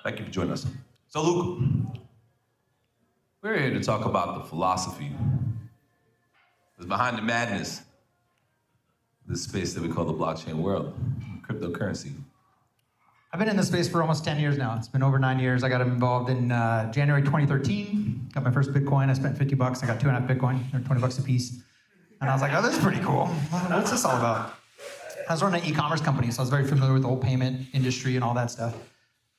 Thank you for joining us. So, Luke, we're here to talk about the philosophy that's behind the madness, this space that we call the blockchain world, cryptocurrency. I've been in this space for almost 10 years now. It's been over 9 years. I got involved in January 2013. Got my first Bitcoin. I spent $50. I got 2.5 Bitcoin. They're $20 a piece. And I was like, oh, this is pretty cool. What's this all about? I was running an e-commerce company, so I was very familiar with the whole payment industry and all that stuff.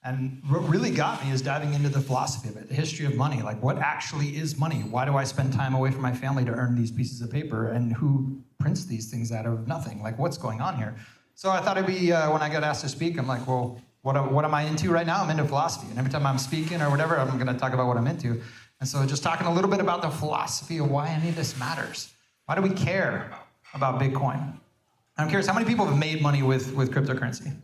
And what really got me is diving into the philosophy of it, the history of money. Like, what actually is money? Why do I spend time away from my family to earn these pieces of paper? And who prints these things out of nothing? Like, what's going on here? So I thought it'd be, when I got asked to speak, I'm like, well, what am I into right now? I'm into philosophy. And every time I'm speaking or whatever, I'm going to talk about what I'm into. And so just talking a little bit about the philosophy of why any of this matters. Why do we care about Bitcoin? I'm curious, how many people have made money with cryptocurrency?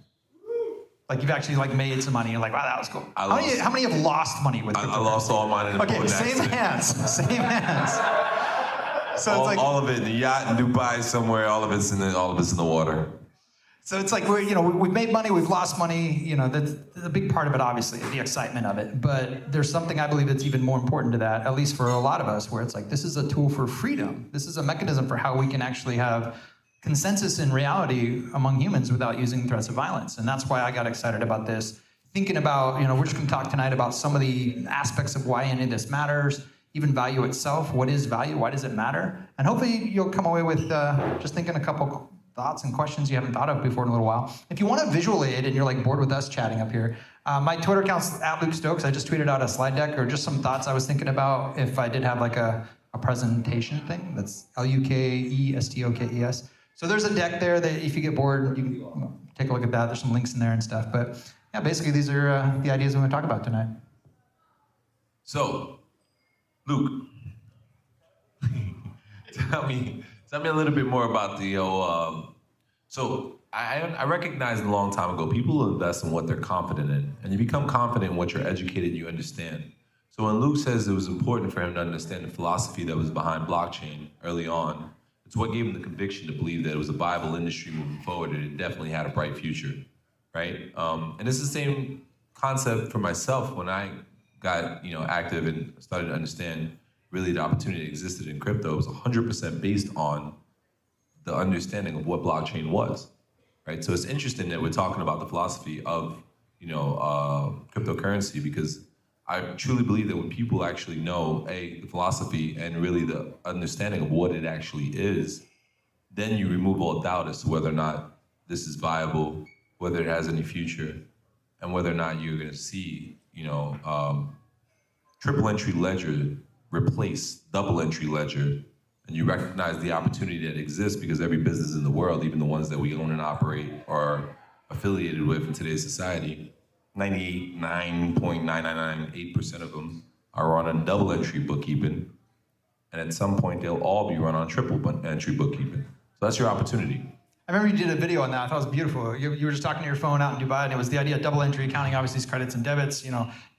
Like, you've actually made some money. You're like, wow, that was cool. How many have lost money with cryptocurrency? I lost all mine in the Okay, same hands. So it's like all of it in the yacht in Dubai somewhere. All of it's in the water. So it's like we've made money, we've lost money. That's a big part of it, obviously, the excitement of it. But there's something I believe that's even more important to that, at least for a lot of us, where it's like this is a tool for freedom. This is a mechanism for how we can actually have consensus in reality among humans without using threats of violence. And that's why I got excited about this. Thinking about, we're just going to talk tonight about some of the aspects of why any of this matters, even value itself. What is value? Why does it matter? And hopefully you'll come away with just thinking a couple thoughts and questions you haven't thought of before in a little while. If you want a visual aid and you're bored with us chatting up here, my Twitter account's @LukeStokes. I just tweeted out a slide deck or just some thoughts I was thinking about if I did have a presentation thing. That's LUKESTOKES. So there's a deck there that if you get bored, you can take a look at that. There's some links in there and stuff. But yeah, basically these are the ideas we want to talk about tonight. So, Luke, tell me a little bit more about the So I recognized a long time ago, people invest in what they're confident in, and you become confident in what you're educated, you understand. So when Luke says it was important for him to understand the philosophy that was behind blockchain early on, it's what gave him the conviction to believe that it was a viable industry moving forward, and it definitely had a bright future, right? And it's the same concept for myself when I got active and started to understand really the opportunity that existed in crypto. It was 100% based on the understanding of what blockchain was, right? So it's interesting that we're talking about the philosophy of cryptocurrency, because I truly believe that when people actually know the philosophy and really the understanding of what it actually is, then you remove all doubt as to whether or not this is viable, whether it has any future, and whether or not you're going to see, triple entry ledger replace double entry ledger, and you recognize the opportunity that exists because every business in the world, even the ones that we own and operate, are affiliated with in today's society. 99.9998% of them are on a double entry bookkeeping, and at some point they'll all be run on triple entry bookkeeping. So that's your opportunity. I remember you did a video on that. I thought it was beautiful. You were just talking to your phone out in Dubai, and it was the idea of double entry accounting, obviously, is credits and debits.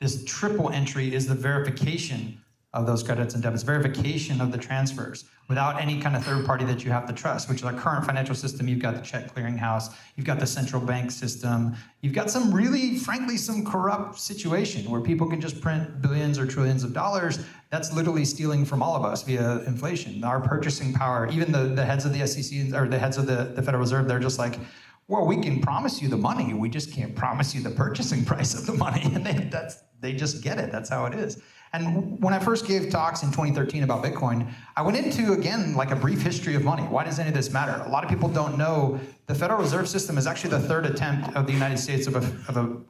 This triple entry is the verification of those credits and debits, verification of the transfers without any kind of third party that you have to trust, which is our current financial system. You've got the check clearinghouse, you've got the central bank system, you've got some really, frankly, some corrupt situation where people can just print billions or trillions of dollars. That's literally stealing from all of us via inflation. Our purchasing power, even the heads of the SEC or the heads of the Federal Reserve, they're just like, well, we can promise you the money, we just can't promise you the purchasing price of the money. And they just get it, that's how it is. And when I first gave talks in 2013 about Bitcoin, I went into, again, a brief history of money. Why does any of this matter? A lot of people don't know the Federal Reserve System is actually the third attempt of the United States of a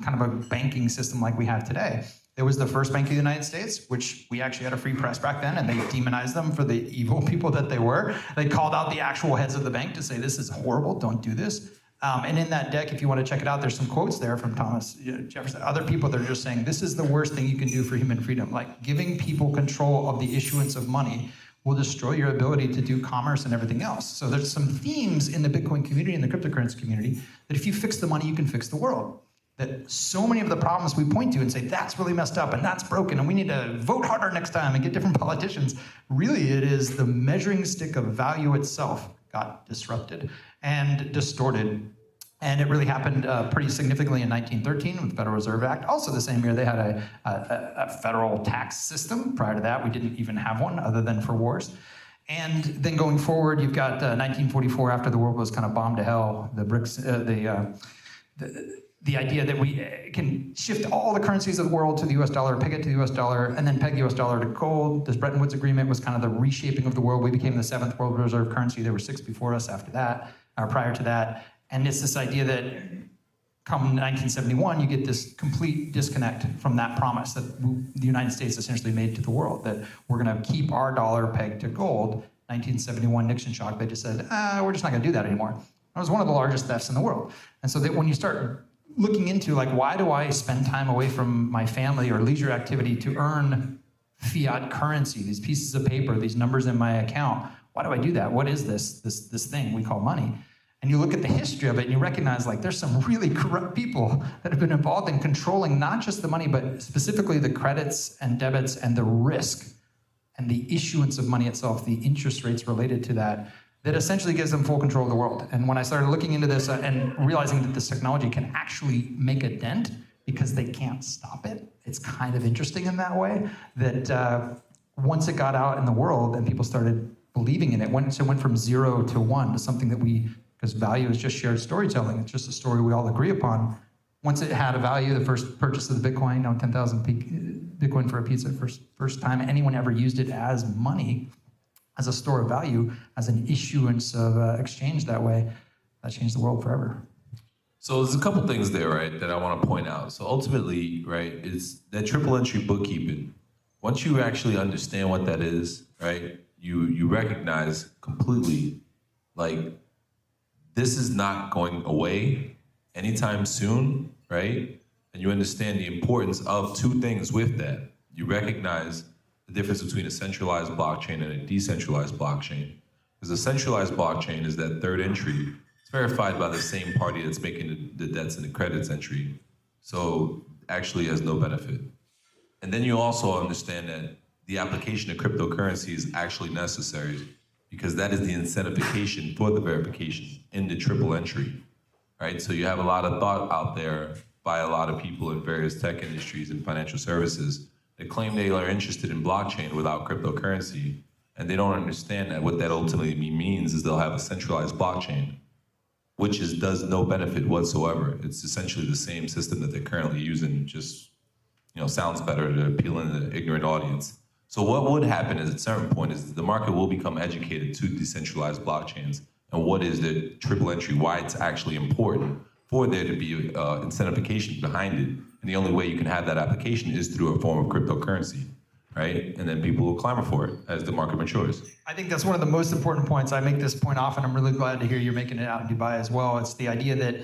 kind of a banking system like we have today. There was the first Bank of the United States, which we actually had a free press back then, and they demonized them for the evil people that they were. They called out the actual heads of the bank to say, this is horrible, don't do this. And in that deck, if you want to check it out, there's some quotes there from Thomas Jefferson. Other people that are just saying, this is the worst thing you can do for human freedom. Like, giving people control of the issuance of money will destroy your ability to do commerce and everything else. So there's some themes in the Bitcoin community and the cryptocurrency community that if you fix the money, you can fix the world. That so many of the problems we point to and say, that's really messed up and that's broken and we need to vote harder next time and get different politicians, really it is the measuring stick of value itself got disrupted and distorted. And it really happened pretty significantly in 1913 with the Federal Reserve Act. Also the same year, they had a federal tax system. Prior to that, we didn't even have one other than for wars. And then going forward, you've got 1944, after the world was kind of bombed to hell, the idea that we can shift all the currencies of the world to the US dollar, peg it to the US dollar, and then peg the US dollar to gold. This Bretton Woods Agreement was kind of the reshaping of the world. We became the 7th world reserve currency. There were 6 before us after that, or prior to that. And it's this idea that come 1971, you get this complete disconnect from that promise that the United States essentially made to the world, that we're gonna keep our dollar pegged to gold. 1971 Nixon shock, they just said, we're just not gonna do that anymore. It was one of the largest thefts in the world. And so that when you start looking into like, why do I spend time away from my family or leisure activity to earn fiat currency, these pieces of paper, these numbers in my account? Why do I do that? What is this thing we call money? And you look at the history of it and you recognize like there's some really corrupt people that have been involved in controlling not just the money, but specifically the credits and debits and the risk and the issuance of money itself, the interest rates related to that, that essentially gives them full control of the world. And when I started looking into this and realizing that this technology can actually make a dent because they can't stop it, it's kind of interesting in that way, that once it got out in the world and people started believing in it, it went from 0 to 1 to something that because value is just shared storytelling. It's just a story we all agree upon. Once it had a value, the first purchase of the Bitcoin, 10,000 Bitcoin for a pizza, first time anyone ever used it as money, as a store of value, as an issuance of exchange that way, that changed the world forever. So there's a couple things there, right, that I want to point out. So ultimately, right, is that triple entry bookkeeping. Once you actually understand what that is, right, you recognize completely, like, this is not going away anytime soon, right? And you understand the importance of two things with that. You recognize the difference between a centralized blockchain and a decentralized blockchain. Because a centralized blockchain is that third entry. It's verified by the same party that's making the debts and the credits entry. So actually has no benefit. And then you also understand that the application of cryptocurrency is actually necessary because that is the incentivization for the verification in the triple entry, right? So you have a lot of thought out there by a lot of people in various tech industries and financial services that claim they are interested in blockchain without cryptocurrency, and they don't understand that what that ultimately means is they'll have a centralized blockchain, which does no benefit whatsoever. It's essentially the same system that they're currently using, just sounds better to appeal to the ignorant audience. So what would happen at a certain point is the market will become educated to decentralized blockchains and what is the triple entry, why it's actually important for there to be incentivization behind it. And the only way you can have that application is through a form of cryptocurrency, right? And then people will clamor for it as the market matures. I think that's one of the most important points. I make this point often. I'm really glad to hear you're making it out in Dubai as well. It's the idea that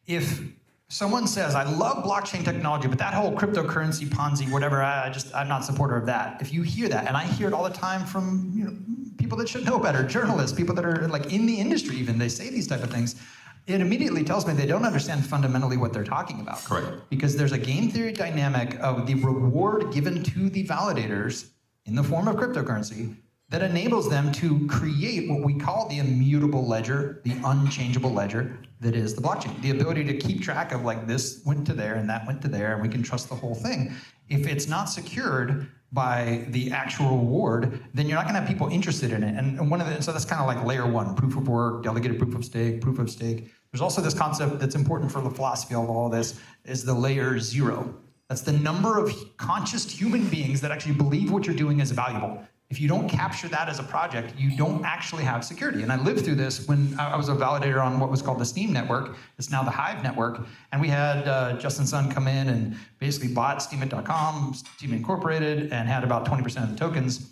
if someone says, I love blockchain technology, but that whole cryptocurrency, Ponzi, whatever, I'm not a supporter of that. If you hear that, and I hear it all the time from people that should know better, journalists, people that are like in the industry even, they say these type of things, it immediately tells me they don't understand fundamentally what they're talking about. Correct. Because there's a game theory dynamic of the reward given to the validators in the form of cryptocurrency that enables them to create what we call the immutable ledger, the unchangeable ledger that is the blockchain. The ability to keep track of like this went to there and that went to there and we can trust the whole thing. If it's not secured by the actual reward, then you're not gonna have people interested in it. And so that's kind of like layer one, proof of work, delegated proof of stake, proof of stake. There's also this concept that's important for the philosophy of all this is the layer 0. That's the number of conscious human beings that actually believe what you're doing is valuable. If you don't capture that as a project, you don't actually have security. And I lived through this when I was a validator on what was called the Steam network. It's now the Hive network. And we had Justin Sun come in and basically bought Steemit.com, Steam Incorporated, and had about 20% of the tokens.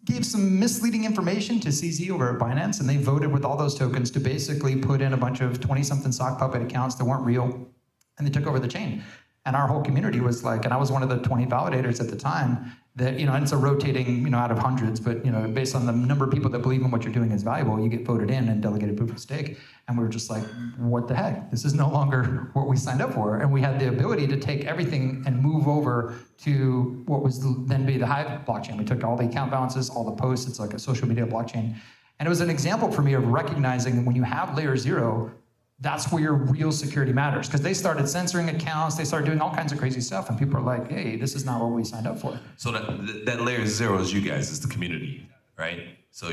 Gave some misleading information to CZ over at Binance, and they voted with all those tokens to basically put in a bunch of 20-something sock puppet accounts that weren't real, and they took over the chain. And our whole community was like, and I was one of the 20 validators at the time, that, and it's a rotating, out of hundreds, but, based on the number of people that believe in what you're doing is valuable, you get voted in and delegated proof of stake. And we were just like, what the heck? This is no longer what we signed up for. And we had the ability to take everything and move over to what was then be the Hive blockchain. We took all the account balances, all the posts, it's like a social media blockchain. And it was an example for me of recognizing that when you have layer 0, That's where your real security matters, because they started censoring accounts, they started doing all kinds of crazy stuff, and people are like, hey, this is not what we signed up for. So that layer zero is you guys, it's the community, right? So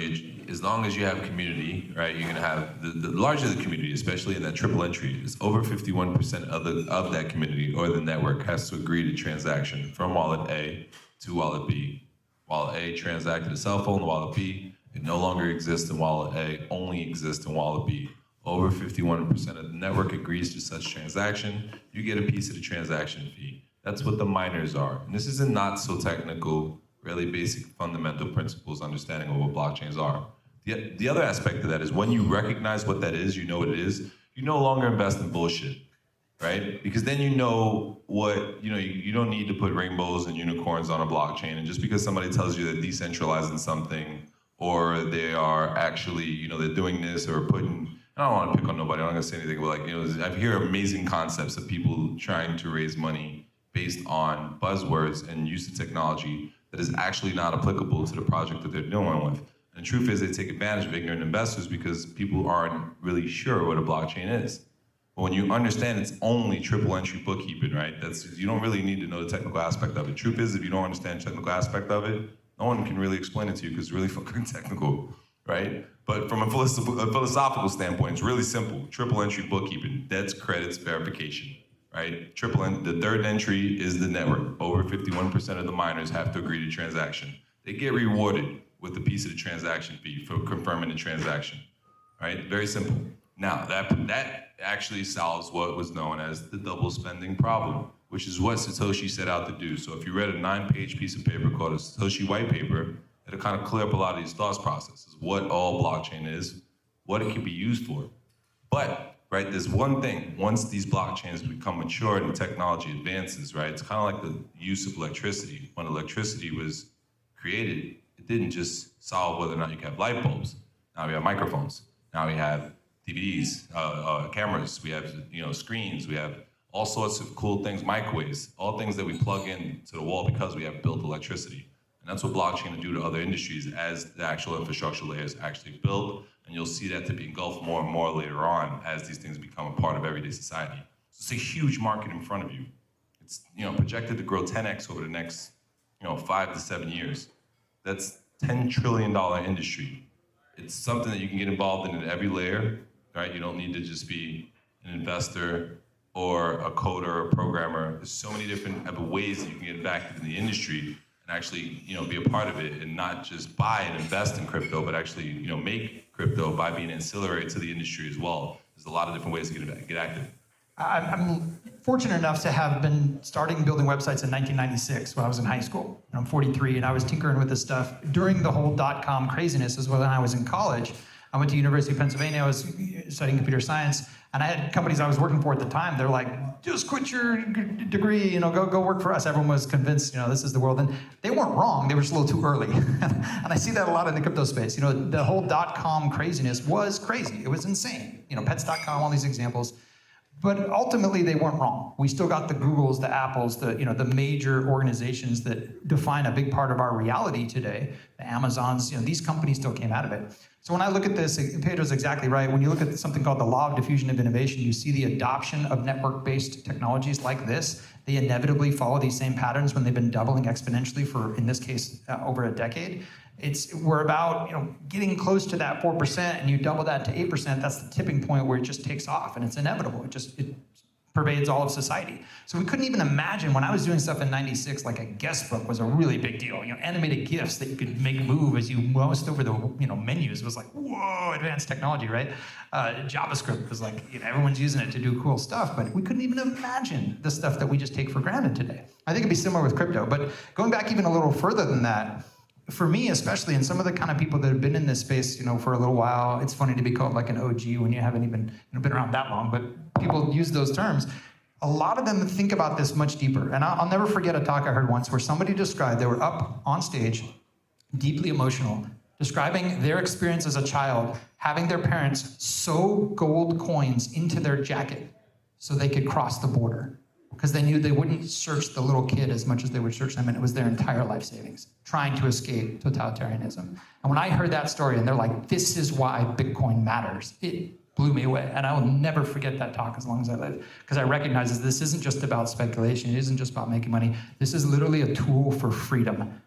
as long as you have community, right, you're gonna have the larger the community, especially in that triple entry, is over 51% of that community or the network has to agree to transaction from wallet A to wallet B. Wallet A transacted a cell phone, wallet B, it no longer exists in wallet A, only exists in wallet B. Over 51% of the network agrees to such transaction, you get a piece of the transaction fee. That's what the miners are. And this is a not so technical, really basic fundamental principles understanding of what blockchains are. The other aspect of that is when you recognize what that is, you know what it is, you no longer invest in bullshit, right? Because then you know what, you don't need to put rainbows and unicorns on a blockchain. And just because somebody tells you they're decentralizing something or they are actually, they're doing this or putting, I don't want to pick on nobody, I'm not going to say anything, but I hear amazing concepts of people trying to raise money based on buzzwords and use of technology that is actually not applicable to the project that they're dealing with. And the truth is they take advantage of ignorant investors because people aren't really sure what a blockchain is. But when you understand it's only triple entry bookkeeping, right? You don't really need to know the technical aspect of it. Truth is, if you don't understand the technical aspect of it, no one can really explain it to you because it's really fucking technical, right? But from a philosophical standpoint, it's really simple. Triple entry bookkeeping, debts, credits, verification, right? The third entry is the network. Over 51% of the miners have to agree to transaction. They get rewarded with a piece of the transaction fee for confirming the transaction, right? Very simple. Now, that actually solves what was known as the double spending problem, which is what Satoshi set out to do. So if you read a 9-page piece of paper called a Satoshi white paper, it'll kind of clear up a lot of these thought processes, what all blockchain is, what it can be used for. But, right, there's one thing, once these blockchains become mature and the technology advances, right, it's kind of like the use of electricity. When electricity was created, it didn't just solve whether or not you can have light bulbs. Now we have microphones. Now we have DVDs, cameras, we have screens, we have all sorts of cool things, microwaves, all things that we plug in to the wall because we have built electricity. And that's what blockchain will do to other industries as the actual infrastructure layer is actually built, and you'll see that to be engulfed more and more later on as these things become a part of everyday society. So it's a huge market in front of you. It's projected to grow 10x over the next 5 to 7 years. That's $10 trillion industry. It's something that you can get involved in at every layer, right? You don't need to just be an investor or a coder or a programmer. There's so many different ways that you can get back into the industry and actually be a part of it and not just buy and invest in crypto, but actually make crypto by being ancillary to the industry as well. There's a lot of different ways to get active. I'm fortunate enough to have been starting building websites in 1996 when I was in high school. I'm 43 and I was tinkering with this stuff during the whole .com craziness as well. When I was in college, I went to University of Pennsylvania, I was studying computer science, and I had companies I was working for at the time, they're like, just quit your degree, go work for us. Everyone was convinced, this is the world. And they weren't wrong, they were just a little too early. And I see that a lot in the crypto space. The whole .com craziness was crazy. It was insane. Pets.com, all these examples. But ultimately, they weren't wrong. We still got the Googles, the Apples, the major organizations that define a big part of our reality today. The Amazons, these companies still came out of it. So when I look at this, Pedro's exactly right. When you look at something called the law of diffusion of innovation, you see the adoption of network-based technologies like this. They inevitably follow these same patterns when they've been doubling exponentially for, in this case, over a decade. We're about getting close to that 4%, and you double that to 8%. That's the tipping point where it just takes off, and it's inevitable. It pervades all of society. So we couldn't even imagine when I was doing stuff in '96, like a guest book was a really big deal. Animated GIFs that you could make move as you moused over the menus was like, whoa, advanced technology, right? JavaScript was like everyone's using it to do cool stuff, but we couldn't even imagine the stuff that we just take for granted today. I think it'd be similar with crypto, but going back even a little further than that. For me, especially, and some of the kind of people that have been in this space, for a little while, it's funny to be called like an OG when you haven't even been around that long, but people use those terms. A lot of them think about this much deeper. And I'll never forget a talk I heard once where somebody described, they were up on stage, deeply emotional, describing their experience as a child, having their parents sew gold coins into their jacket so they could cross the border. Because they knew they wouldn't search the little kid as much as they would search them, and it was their entire life savings, trying to escape totalitarianism. And when I heard that story, and they're like, this is why Bitcoin matters, it blew me away. And I will never forget that talk as long as I live, because I recognize that this isn't just about speculation. It isn't just about making money. This is literally a tool for freedom.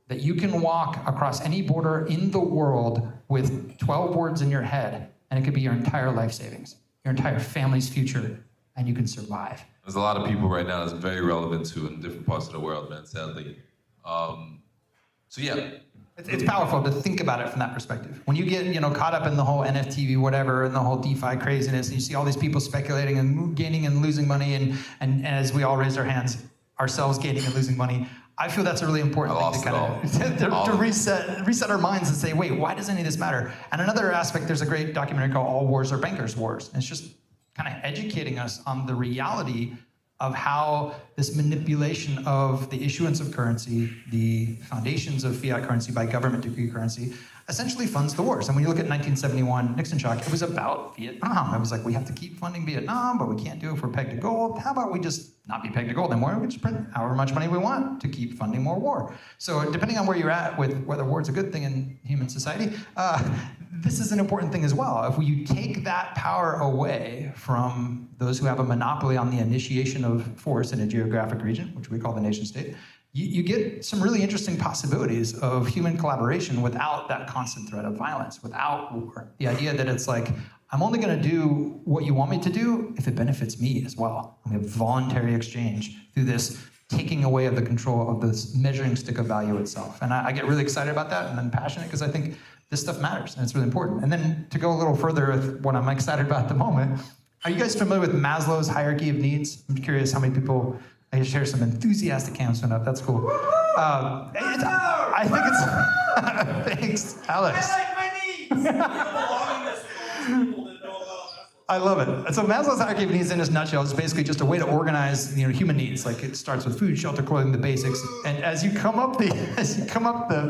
That you can walk across any border in the world with 12 words in your head, and it could be your entire life savings, your entire family's future, and you can survive. There's a lot of people right now that's very relevant to in different parts of the world, man, sadly. So yeah. It's powerful to think about it from that perspective. When you get caught up in the whole NFT, whatever, and the whole DeFi craziness, and you see all these people speculating and gaining and losing money, and as we all raise our hands, ourselves gaining and losing money, I feel that's a really important thing to kind of to reset our minds and say, wait, why does any of this matter? And another aspect, there's a great documentary called All Wars Are Bankers' Wars. And it's just kind of educating us on the reality of how this manipulation of the issuance of currency, the foundations of fiat currency by government decree currency, essentially funds the wars. And when you look at 1971 Nixon shock, it was about Vietnam. It was like, we have to keep funding Vietnam, but we can't do it if we're pegged to gold. How about we just not be pegged to gold anymore? We just print however much money we want to keep funding more war. So depending on where you're at with whether war is a good thing in human society, this is an important thing as well. If you take that power away from those who have a monopoly on the initiation of force in a geographic region, which we call the nation state, you get some really interesting possibilities of human collaboration without that constant threat of violence, without war. The idea that it's like, I'm only going to do what you want me to do if it benefits me as well. We have voluntary exchange through this taking away of the control of this measuring stick of value itself. And I get really excited about that, and I'm passionate because I think this stuff matters and it's really important. And then to go a little further with what I'm excited about at the moment, are you guys familiar with Maslow's hierarchy of needs? I'm curious how many people. I just hear some enthusiastic hands went up. That's cool. I think it's thanks, Alex. I like my needs. I love it. So Maslow's hierarchy of needs in its nutshell is basically just a way to organize human needs. Like it starts with food, shelter, clothing, the basics. And as you come up the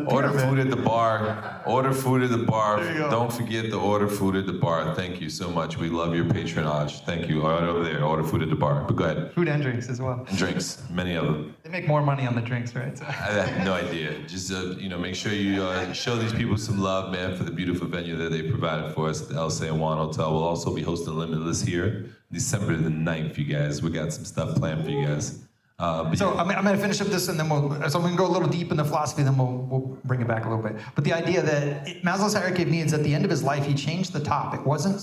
Order pyramid, food at the bar. Order food at the bar. There you go. Don't forget to order food at the bar. Thank you so much. We love your patronage. Thank you. Right over there. Order food at the bar. But go ahead. food and drinks as well. And drinks. Many of them. They make more money on the drinks, right? So. I have no idea. Just make sure you show these people some love, man, for the beautiful venue that they provided for us at the El San Juan Hotel. We'll also be hosting Limitless here December the 9th, you guys. We got some stuff planned for you guys. So I'm going to finish up this, and then I'm going to go a little deep into philosophy, then we'll bring it back a little bit. But the idea that Maslow's hierarchy of needs, at the end of his life, he changed the top. It wasn't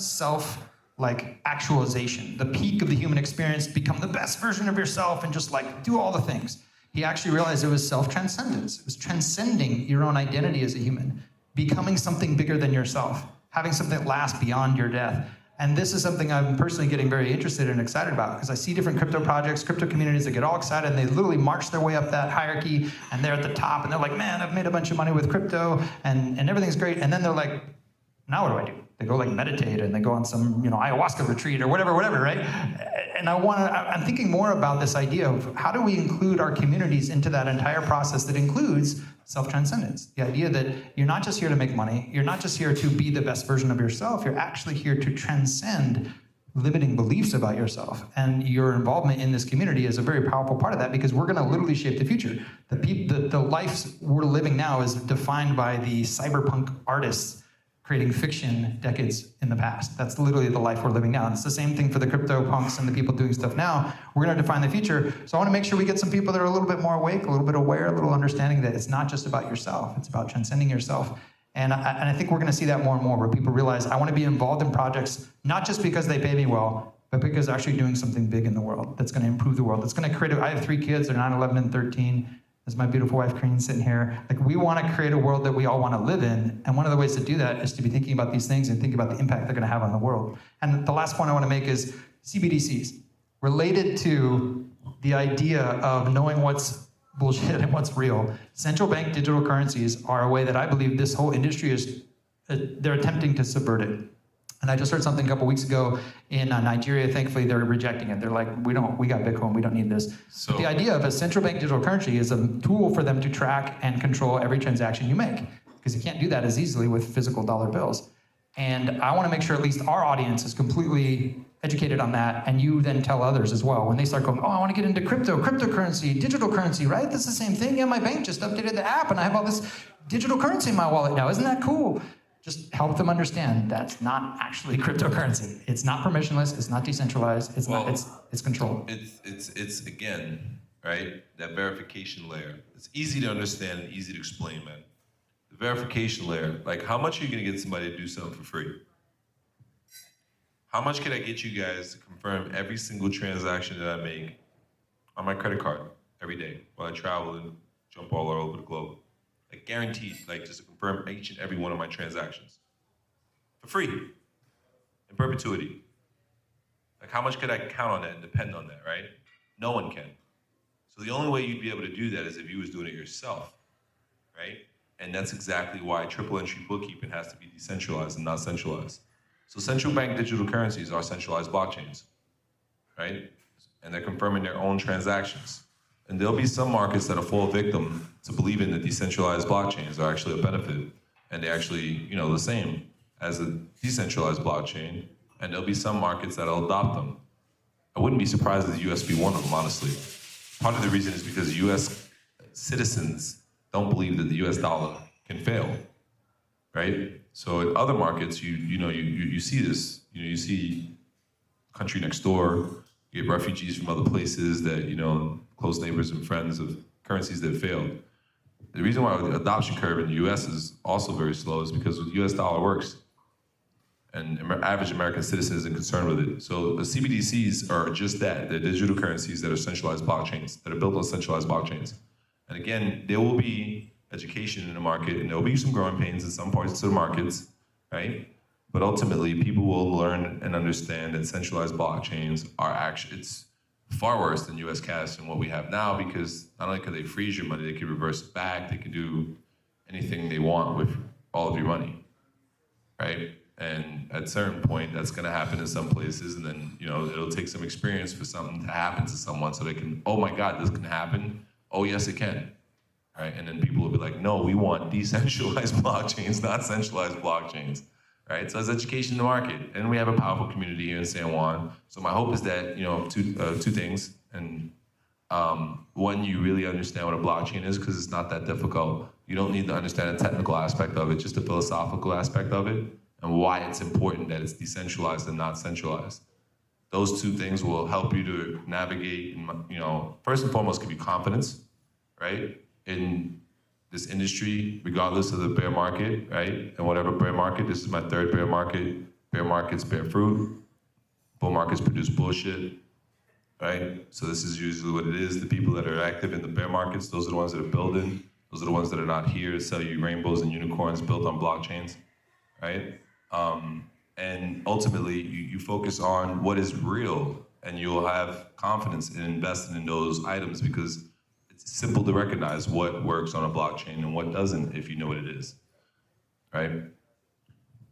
actualization, the peak of the human experience, become the best version of yourself and just do all the things. He actually realized it was self-transcendence. It was transcending your own identity as a human, becoming something bigger than yourself, having something that lasts beyond your death. And this is something I'm personally getting very interested and excited about, because I see different crypto projects, crypto communities that get all excited, and they literally march their way up that hierarchy, and they're at the top, and they're like, man, I've made a bunch of money with crypto, and everything's great. And then they're like, now what do I do? They go meditate, and they go on some ayahuasca retreat or whatever, right? And I'm thinking more about this idea of how do we include our communities into that entire process that includes self-transcendence. The idea that you're not just here to make money, you're not just here to be the best version of yourself, you're actually here to transcend limiting beliefs about yourself. And your involvement in this community is a very powerful part of that, because we're gonna literally shape the future. The life we're living now is defined by the cyberpunk artists creating fiction decades in the past. That's literally the life we're living now. And it's the same thing for the crypto punks and the people doing stuff now. We're gonna define the future. So I wanna make sure we get some people that are a little bit more awake, a little bit aware, a little understanding that it's not just about yourself, it's about transcending yourself. And I think we're gonna see that more and more, where people realize, I wanna be involved in projects, not just because they pay me well, but because they're actually doing something big in the world that's gonna improve the world. That's gonna create, I have 3 kids, they're 9, 11, and 13. There's my beautiful wife, Kareen, sitting here. We want to create a world that we all want to live in. And one of the ways to do that is to be thinking about these things and think about the impact they're going to have on the world. And the last point I want to make is CBDCs. Related to the idea of knowing what's bullshit and what's real, central bank digital currencies are a way that I believe this whole industry is, they're attempting to subvert it. And I just heard something a couple weeks ago in Nigeria. Thankfully, they're rejecting it. They're like, we got Bitcoin, we don't need this. So the idea of a central bank digital currency is a tool for them to track and control every transaction you make, because you can't do that as easily with physical dollar bills. And I want to make sure at least our audience is completely educated on that, and you then tell others as well. When they start going, oh, I want to get into cryptocurrency, digital currency, right? That's the same thing. Yeah, my bank just updated the app, and I have all this digital currency in my wallet now. Isn't that cool? just help them understand that's not actually cryptocurrency. It's not permissionless. It's not decentralized. It's Well, not. It's controlled. It's again, right? That verification layer. It's easy to understand and easy to explain, man. The verification layer, like how much are you gonna get somebody to do something for free? How much can I get you guys to confirm every single transaction that I make on my credit card every day while I travel and jump all over the globe? Like guaranteed, like just to confirm each and every one of my transactions. For free. In perpetuity. Like how much could I count on that and depend on that, right? No one can. So the only way you'd be able to do that is if you was doing it yourself, right? And that's exactly why triple entry bookkeeping has to be decentralized and not centralized. So central bank digital currencies are centralized blockchains, right? And they're confirming their own transactions. And there'll be some markets that'll fall victim to believing that decentralized blockchains are actually a benefit. And they're actually, the same as a decentralized blockchain. And there'll be some markets that'll adopt them. I wouldn't be surprised if the US be one of them, honestly. Part of the reason is because US citizens don't believe that the US dollar can fail, right? So in other markets, you see this. You see country next door, you get refugees from other places that, close neighbors and friends of currencies that failed. The reason why the adoption curve in the US is also very slow is because the US dollar works. And average American citizen isn't concerned with it. So the CBDCs are just that. They're digital currencies that are centralized blockchains, that are built on centralized blockchains. And again, there will be education in the market, and there will be some growing pains in some parts of the markets, right? But ultimately, people will learn and understand that centralized blockchains are actually, it's far worse than US cash and what we have now, because not only could they freeze your money, they could reverse it back, they could do anything they want with all of your money, right? And at a certain point, that's gonna happen in some places, and then, it'll take some experience for something to happen to someone so they can, oh my God, this can happen? Oh yes, it can, right? And then people will be like, no, we want decentralized blockchains, not centralized blockchains, right? So it's education in the market, and we have a powerful community here in San Juan. So my hope is that, two things, and one, you really understand what a blockchain is, because it's not that difficult. You don't need to understand the technical aspect of it, just the philosophical aspect of it, and why it's important that it's decentralized and not centralized. Those two things will help you to navigate, first and foremost, give you confidence, right? In this industry, regardless of the bear market, right? And whatever bear market, this is my third bear market. Bear markets bear fruit. Bull markets produce bullshit, right? So this is usually what it is. The people that are active in the bear markets, those are the ones that are building. Those are the ones that are not here to sell you rainbows and unicorns built on blockchains, right? And ultimately, you focus on what is real, and you'll have confidence in investing in those items, because it's simple to recognize what works on a blockchain and what doesn't if you know what it is, right?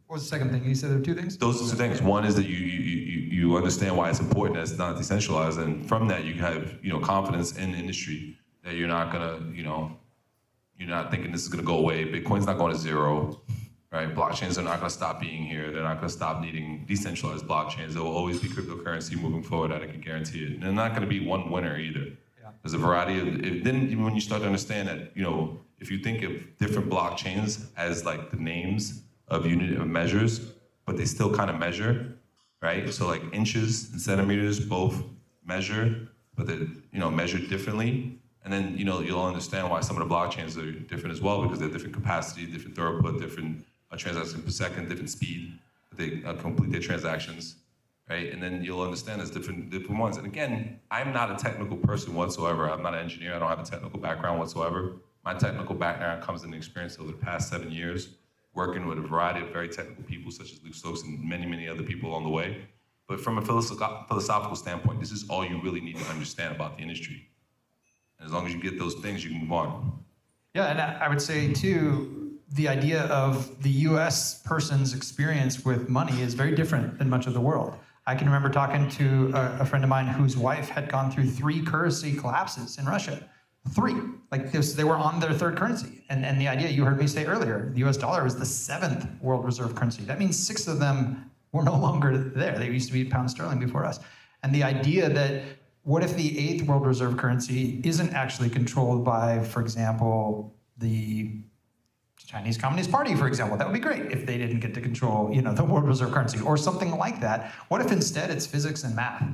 What was the second thing? You said there were two things? Those are two things. One is that you understand why it's important that it's not decentralized, and from that you have confidence in the industry that you're not gonna you're not thinking this is gonna go away. Bitcoin's not going to zero. Right, blockchains are not going to stop being here. They're not going to stop needing decentralized blockchains. There will always be cryptocurrency moving forward. I can guarantee it. And there's not going to be one winner either. Yeah. There's a variety of. Then when you start to understand that, if you think of different blockchains as like the names of unit of measures, but they still kind of measure, right? So like inches and centimeters both measure, but they're measured differently. And then you'll understand why some of the blockchains are different as well, because they're different capacity, different throughput, different transactions per second, different speed that they complete their transactions, right? And then you'll understand there's different ones. And again, I'm not a technical person whatsoever. I'm not an engineer. I don't have a technical background whatsoever. My technical background comes in experience over the past 7 years, working with a variety of very technical people, such as Stokes and many, many other people along the way. But from a philosophical standpoint, this is all you really need to understand about the industry. And as long as you get those things, you can move on. Yeah, and I would say too, the idea of the US person's experience with money is very different than much of the world. I can remember talking to a friend of mine whose wife had gone through 3 currency collapses in Russia. 3. Like this, they were on their 3rd currency. And the idea you heard me say earlier, the US dollar is the 7th world reserve currency. That means 6 of them were no longer there. They used to be pound sterling before us. And the idea that what if the 8th world reserve currency isn't actually controlled by, for example, the Chinese Communist Party, for example. That would be great if they didn't get to control, the world reserve currency or something like that. What if instead it's physics and math?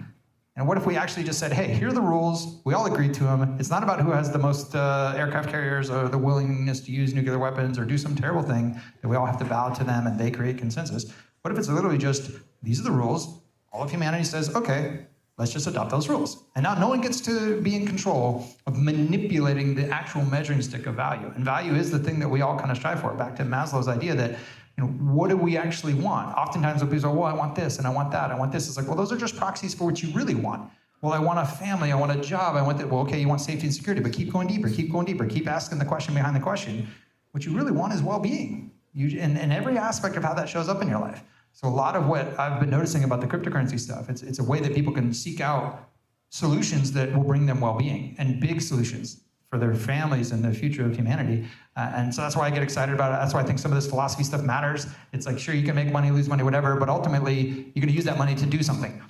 And what if we actually just said, hey, here are the rules, we all agreed to them. It's not about who has the most aircraft carriers or the willingness to use nuclear weapons or do some terrible thing that we all have to bow to them and they create consensus. What if it's literally just, these are the rules, all of humanity says, okay, let's just adopt those rules. And now no one gets to be in control of manipulating the actual measuring stick of value. And value is the thing that we all kind of strive for. Back to Maslow's idea that, what do we actually want? Oftentimes when people say, well, I want this and I want that, I want this. It's like, well, those are just proxies for what you really want. Well, I want a family, I want a job, I want that. Well, okay, you want safety and security, but keep going deeper, keep asking the question behind the question. What you really want is well-being. And every aspect of how that shows up in your life. So a lot of what I've been noticing about the cryptocurrency stuff, it's a way that people can seek out solutions that will bring them well-being and big solutions for their families and the future of humanity. And so that's why I get excited about it. That's why I think some of this philosophy stuff matters. It's like, sure, you can make money, lose money, whatever, but ultimately you're gonna use that money to do something.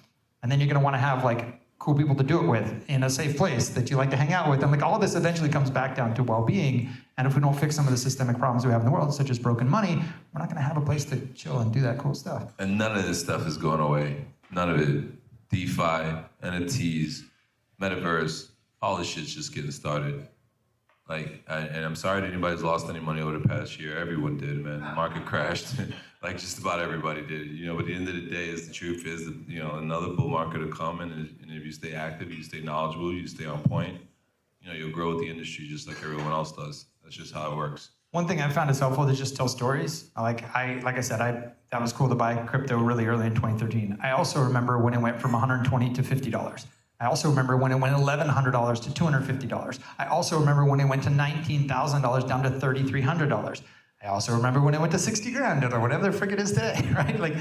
And then you're gonna wanna have like cool people to do it with in a safe place that you like to hang out with. And like all of this eventually comes back down to well-being. And if we don't fix some of the systemic problems we have in the world, such as broken money, we're not gonna have a place to chill and do that cool stuff. And none of this stuff is going away. None of it. DeFi, NFTs, metaverse, all this shit's just getting started. And I'm sorry that anybody's lost any money over the past year. Everyone did, man. The market crashed. Like just about everybody did. But at the end of the day, the truth is that, another bull market will come, and if you stay active, you stay knowledgeable, you stay on point, you'll grow with the industry just like everyone else does. That's just how it works. One thing I found is helpful to just tell stories. Like I said, that was cool to buy crypto really early in 2013. I also remember when it went from $120 to $50. I also remember when it went $1,100 to $250. I also remember when it went to $19,000 down to $3,300. I also remember when it went to 60 grand or whatever the frick it is today, right? Like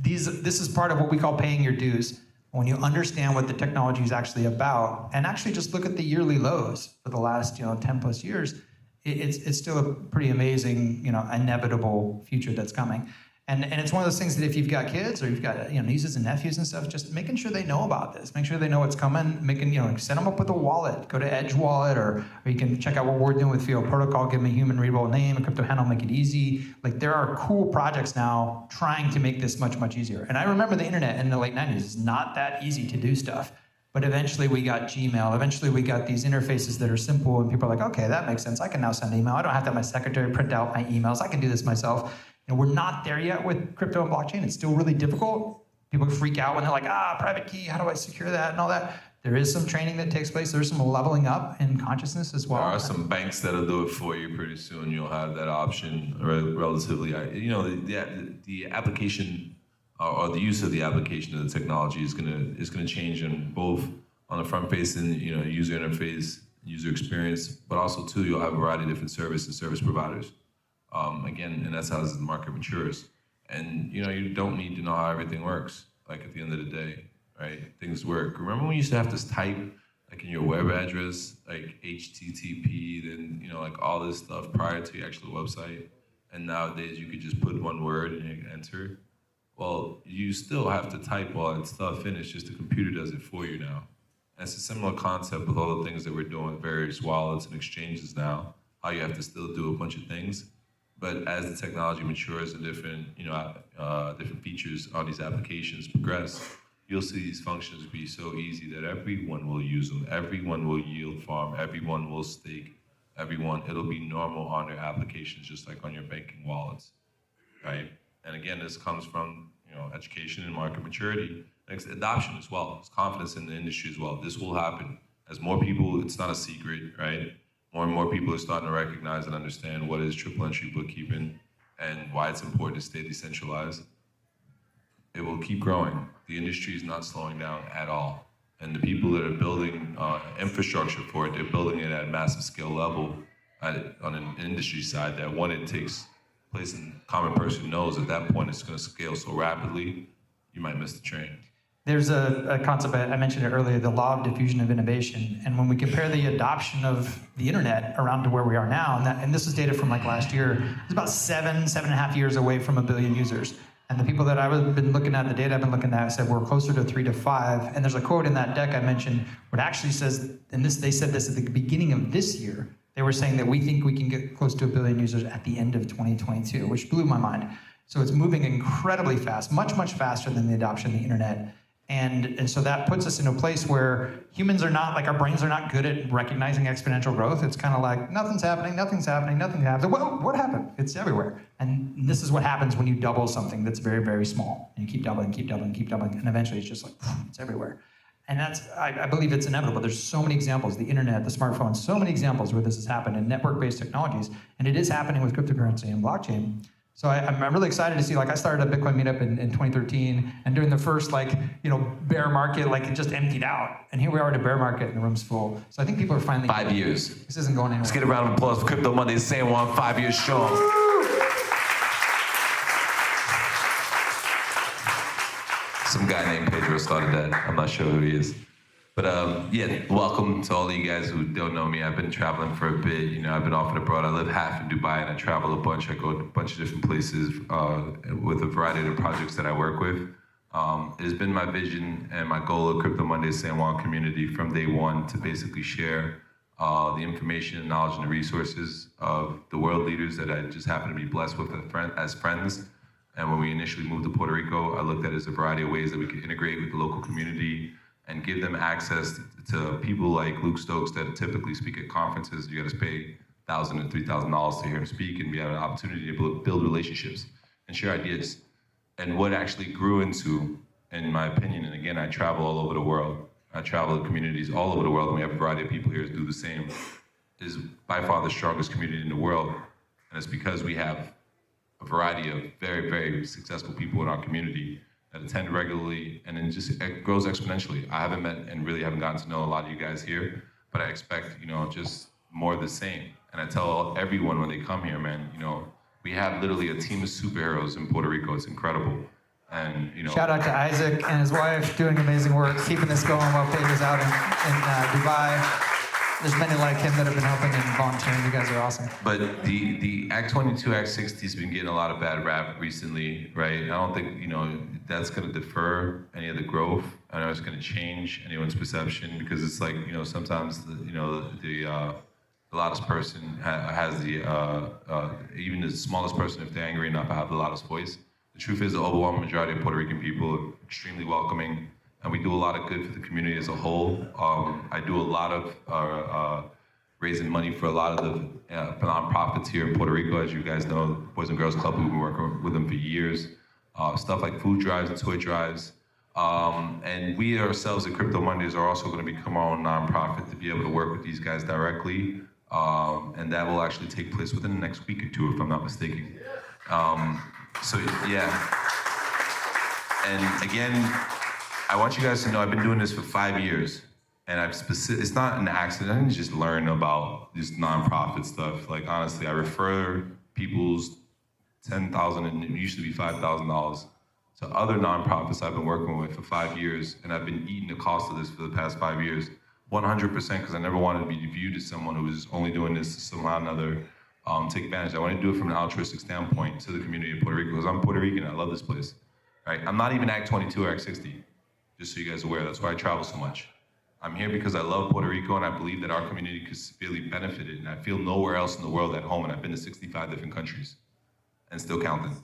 this is part of what we call paying your dues. When you understand what the technology is actually about and actually just look at the yearly lows for the last 10 plus years, it's still a pretty amazing, inevitable future that's coming. And it's one of those things that if you've got kids or you've got nieces and nephews and stuff, just making sure they know about this, make sure they know what's coming, set them up with a wallet, go to Edge Wallet, or you can check out what we're doing with Field Protocol, give them a human readable name, a crypto handle, make it easy. Like there are cool projects now trying to make this much, much easier. And I remember the internet in the late 90s, it's not that easy to do stuff. But eventually we got Gmail, eventually we got these interfaces that are simple and people are like, okay, that makes sense. I can now send email. I don't have to have my secretary print out my emails. I can do this myself. We're not there yet with crypto and blockchain. It's still really difficult. People freak out when they're like, private key, how do I secure that and all that? There is some training that takes place. There's some leveling up in consciousness as well. There are some banks that'll do it for you pretty soon. You'll have that option relatively. The application or the use of the application of the technology is gonna change in both on the front facing, user interface, user experience, but also too, you'll have a variety of different service providers. And that's how the market matures. And you don't need to know how everything works. Like at the end of the day, right? Things work. Remember when you used to have to type like in your web address, like HTTP, then like all this stuff prior to your actual website. And nowadays you could just put one word and you enter. Well, you still have to type all that stuff in. It's just the computer does it for you now. And it's a similar concept with all the things that we're doing with various wallets and exchanges now. How you have to still do a bunch of things. But as the technology matures and different features on these applications progress, you'll see these functions be so easy that everyone will use them. Everyone will yield farm. Everyone will stake. It'll be normal on their applications, just like on your banking wallets, right? And again, this comes from education and market maturity, and adoption as well. It's confidence in the industry as well. This will happen as more people. It's not a secret, right? More and more people are starting to recognize and understand what is triple entry bookkeeping and why it's important to stay decentralized. It will keep growing. The industry is not slowing down at all. And the people that are building infrastructure for it, they're building it at a massive scale level on an industry side that when it takes place and the common person knows at that point it's going to scale so rapidly, you might miss the train. There's a concept, I mentioned it earlier, the law of diffusion of innovation. And when we compare the adoption of the internet around to where we are now, and this is data from like last year, it's about 7.5 years away from 1 billion users. And the people that I've been looking at, the data I've been looking at, said we're closer to 3 to 5. And there's a quote in that deck I mentioned where it actually says, and they said this at the beginning of this year, they were saying that we think we can get close to 1 billion users at the end of 2022, which blew my mind. So it's moving incredibly fast, much, much faster than the adoption of the internet. And so that puts us in a place where humans are not, like our brains are not good at recognizing exponential growth. It's kind of like, nothing's happening, nothing's happening, nothing's happening. Well, what happened? It's everywhere. And this is what happens when you double something that's very, very small. And you keep doubling, keep doubling, keep doubling, and eventually it's just like, it's everywhere. And that's, I believe it's inevitable. There's so many examples, the internet, the smartphone, so many examples where this has happened in network-based technologies, and it is happening with cryptocurrency and blockchain. So I'm really excited to see, like I started a Bitcoin meetup in 2013, and during the first bear market, like it just emptied out. And here we are at a bear market and the room's full. So I think people are finally— 5 years. This isn't going anywhere. Let's get a round of applause for Crypto Monday San Juan, 5 years strong. Some guy named Pedro started that. I'm not sure who he is. But yeah, welcome to all of you guys who don't know me. I've been traveling for a bit. You know, I've been off and abroad. I live half in Dubai and I travel a bunch. I go to a bunch of different places with a variety of the projects that I work with. It has been my vision and my goal of Crypto Monday San Juan community from day one to basically share the information and knowledge and the resources of the world leaders that I just happen to be blessed with as friends. And when we initially moved to Puerto Rico, I looked at it as a variety of ways that we could integrate with the local community and give them access to people like Luke Stokes that typically speak at conferences. You got to pay $1,000 and $3,000 to hear him speak, and we have an opportunity to build relationships and share ideas. And what actually grew into, in my opinion, and again, I travel all over the world. I travel to communities all over the world, and we have a variety of people here who do the same, is by far the strongest community in the world. And it's because we have a variety of very, very successful people in our community that attend regularly, and then just it grows exponentially. I haven't met and really haven't gotten to know a lot of you guys here, but I expect, just more of the same. And I tell everyone when they come here, man, we have literally a team of superheroes in Puerto Rico. It's incredible. And, Shout out to Isaac and his wife doing amazing work, keeping this going while Pedro's out in Dubai. There's many like him that have been helping and volunteering. You guys are awesome. But the Act 22, Act 60 has been getting a lot of bad rap recently, right? I don't think, that's going to defer any of the growth. I know it's going to change anyone's perception because it's like, sometimes, the loudest person has even the smallest person, if they're angry enough, have the loudest voice. The truth is the overwhelming majority of Puerto Rican people are extremely welcoming, and we do a lot of good for the community as a whole. I do a lot of raising money for a lot of the nonprofits here in Puerto Rico. As you guys know, Boys and Girls Club, we've been working with them for years. Stuff like food drives and toy drives. And we ourselves at Crypto Mondays are also going to become our own nonprofit to be able to work with these guys directly. And that will actually take place within the next week or two, if I'm not mistaken. So yeah. And again, I want you guys to know I've been doing this for 5 years. And it's not an accident. I didn't just learn about this nonprofit stuff. Like, honestly, I refer people's $10,000 and it used to be $5,000 to other nonprofits I've been working with for 5 years, and I've been eating the cost of this for the past 5 years, 100%, because I never wanted to be viewed as someone who was only doing this to somehow or another take advantage. I want to do it from an altruistic standpoint to the community of Puerto Rico, because I'm Puerto Rican and I love this place. Right? I'm not even Act 22 or Act 60, just so you guys are aware. That's why I travel so much. I'm here because I love Puerto Rico and I believe that our community could severely benefit it, and I feel nowhere else in the world at home, and I've been to 65 different countries and still counting.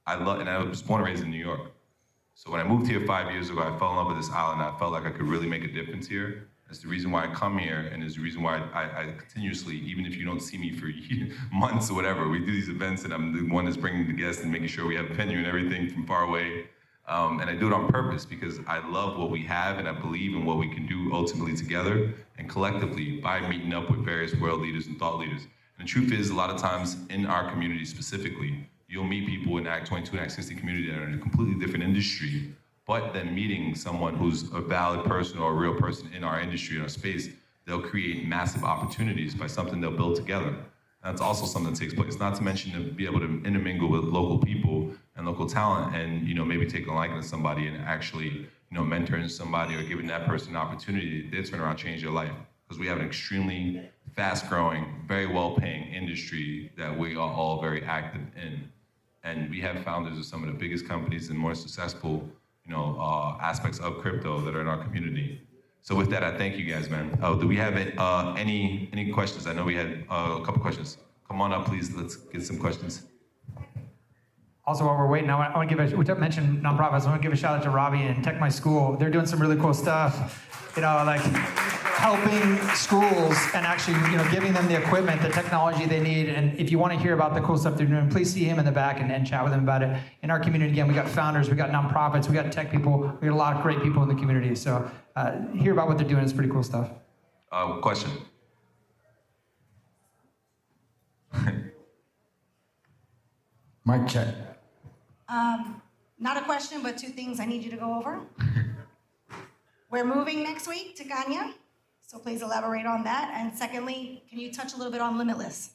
And I was born and raised in New York. So when I moved here 5 years ago, I fell in love with this island. I felt like I could really make a difference here. That's the reason why I come here, and it's the reason why I continuously, even if you don't see me for months or whatever, we do these events, and I'm the one that's bringing the guests and making sure we have a venue and everything from far away. And I do it on purpose because I love what we have, and I believe in what we can do ultimately together and collectively by meeting up with various world leaders and thought leaders. And the truth is, a lot of times in our community specifically, you'll meet people in Act 22 and Act 60 community that are in a completely different industry, but then meeting someone who's a valid person or a real person in our industry, in our space, they'll create massive opportunities by something they'll build together. That's also something that takes place, not to mention to be able to intermingle with local people and local talent and maybe take a liking to somebody and actually mentoring somebody or giving that person an opportunity, they turn around and change their life. Because we have an extremely fast-growing, very well-paying industry that we are all very active in. And we have founders of some of the biggest companies and more successful aspects of crypto that are in our community. So with that, I thank you guys, man. Do we have any questions? I know we had a couple questions. Come on up, please. Let's get some questions. Also, while we're waiting, I want to give we mentioned nonprofits. I want to give a shout out to Robbie and Tech My School. They're doing some really cool stuff, like helping schools and actually, giving them the equipment, the technology they need. And if you want to hear about the cool stuff they're doing, please see him in the back and chat with him about it. In our community, again, we got founders, we got nonprofits, we got tech people, we got a lot of great people in the community. So hear about what they're doing. It's pretty cool stuff. Question. Mic check. Not a question, but two things I need you to go over. We're moving next week to Ganya, so please elaborate on that. And secondly, can you touch a little bit on Limitless?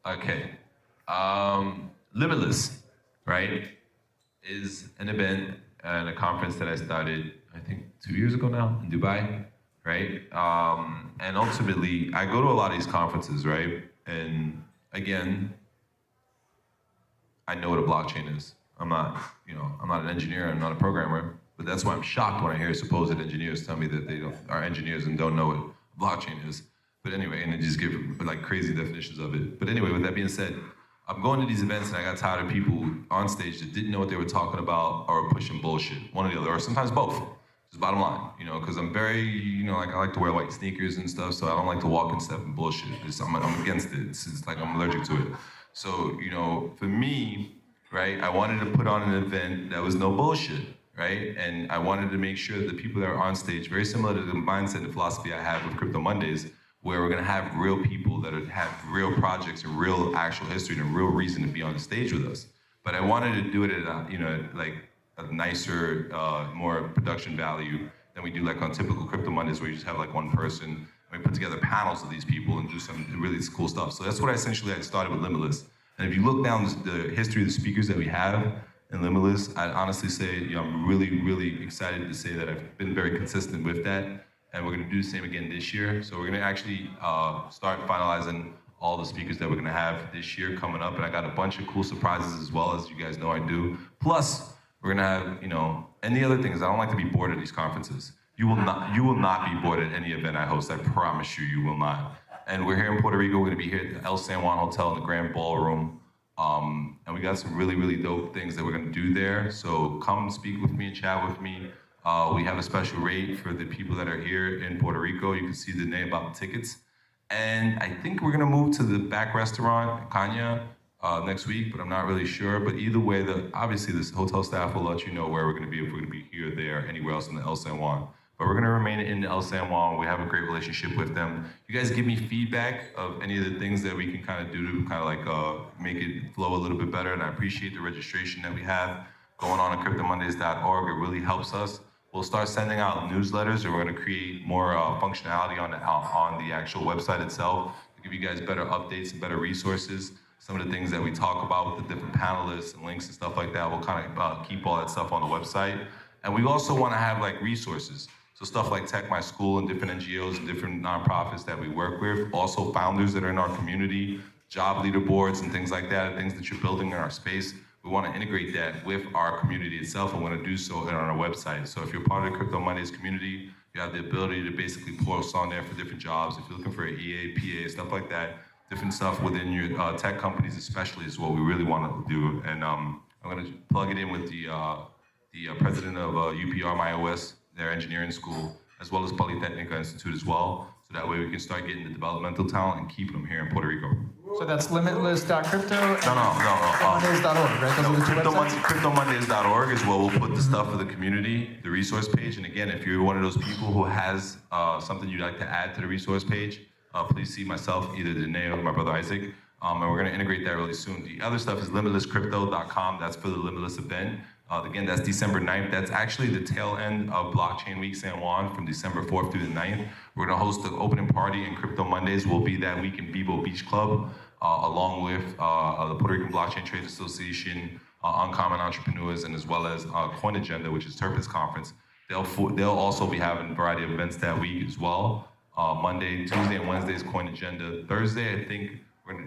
Okay. Limitless, right, is an event and a conference that I started, I think, 2 years ago now in Dubai, right? And ultimately, I go to a lot of these conferences, right? And again, I know what a blockchain is. I'm not an engineer, I'm not a programmer, but that's why I'm shocked when I hear supposed engineers tell me that they are engineers and don't know what blockchain is. But anyway, and they just give like crazy definitions of it. But anyway, with that being said, I'm going to these events and I got tired of people on stage that didn't know what they were talking about or were pushing bullshit, one or the other, or sometimes both. Just bottom line, because I'm very, like I like to wear white sneakers and stuff, so I don't like to walk and step in bullshit. I'm against it. It's like I'm allergic to it. So, for me, right, I wanted to put on an event that was no bullshit, right? And I wanted to make sure that the people that are on stage, very similar to the mindset and philosophy I have with Crypto Mondays, where we're gonna have real people that have real projects and real actual history and a real reason to be on the stage with us. But I wanted to do it at like a nicer, more production value than we do like on typical Crypto Mondays where you just have like one person and we put together panels of these people and do some really cool stuff. So that's what I started with Limitless. And if you look down the history of the speakers that we have in Limitless, I'd honestly say I'm really, really excited to say that I've been very consistent with that. And we're gonna do the same again this year. So we're gonna actually start finalizing all the speakers that we're gonna have this year coming up. And I got a bunch of cool surprises as well, as you guys know I do. Plus, we're gonna have, and the other thing is I don't like to be bored at these conferences. You will not be bored at any event I host. I promise you, you will not. And we're here in Puerto Rico. We're gonna be here at the El San Juan Hotel in the Grand Ballroom. And we got some really, really dope things that we're gonna do there. So come speak with me and chat with me. We have a special rate for the people that are here in Puerto Rico. You can see the name about the tickets. And I think we're gonna move to the back restaurant, Kanya, next week, but I'm not really sure. But either way, obviously this hotel staff will let you know where we're gonna be, if we're gonna be here, there, anywhere else in the El San Juan. But we're gonna remain in El San Juan. We have a great relationship with them. You guys give me feedback of any of the things that we can kind of do to kind of like make it flow a little bit better. And I appreciate the registration that we have going on at cryptomondays.org. It really helps us. We'll start sending out newsletters, and we're gonna create more functionality on the actual website itself to give you guys better updates and better resources. Some of the things that we talk about with the different panelists and links and stuff like that, we'll kind of keep all that stuff on the website. And we also wanna have like resources. So stuff like Tech My School and different NGOs and different nonprofits that we work with, also founders that are in our community, job leaderboards and things like that, things that you're building in our space. We want to integrate that with our community itself and want to do so on our website. So if you're part of the Crypto Mondays community, you have the ability to basically post on there for different jobs. If you're looking for an EA, PA, stuff like that, different stuff within your tech companies especially is what we really want to do. And I'm going to plug it in with the president of UPR MyOS, their engineering school, as well as Polytechnica Institute as well. So that way we can start getting the developmental talent and keeping them here in Puerto Rico. So that's limitless.crypto and No. cryptomondays.org, right? Those are the two websites? Cryptomondays.org is where we'll put the stuff for the community, the resource page. And again, if you're one of those people who has something you'd like to add to the resource page, please see myself, either Danae or my brother Isaac. And we're gonna integrate that really soon. The other stuff is limitlesscrypto.com. That's for the Limitless event. Again, that's December 9th. That's actually the tail end of Blockchain Week San Juan from December 4th through the 9th. We're gonna host the opening party, and Crypto Mondays will be that week in Bebo Beach Club, along with the Puerto Rican Blockchain Trade Association, Uncommon Entrepreneurs, and as well as Coin Agenda, which is Turpin's conference. They'll also be having a variety of events that week as well. Monday, Tuesday, and Wednesday is Coin Agenda. Thursday, I think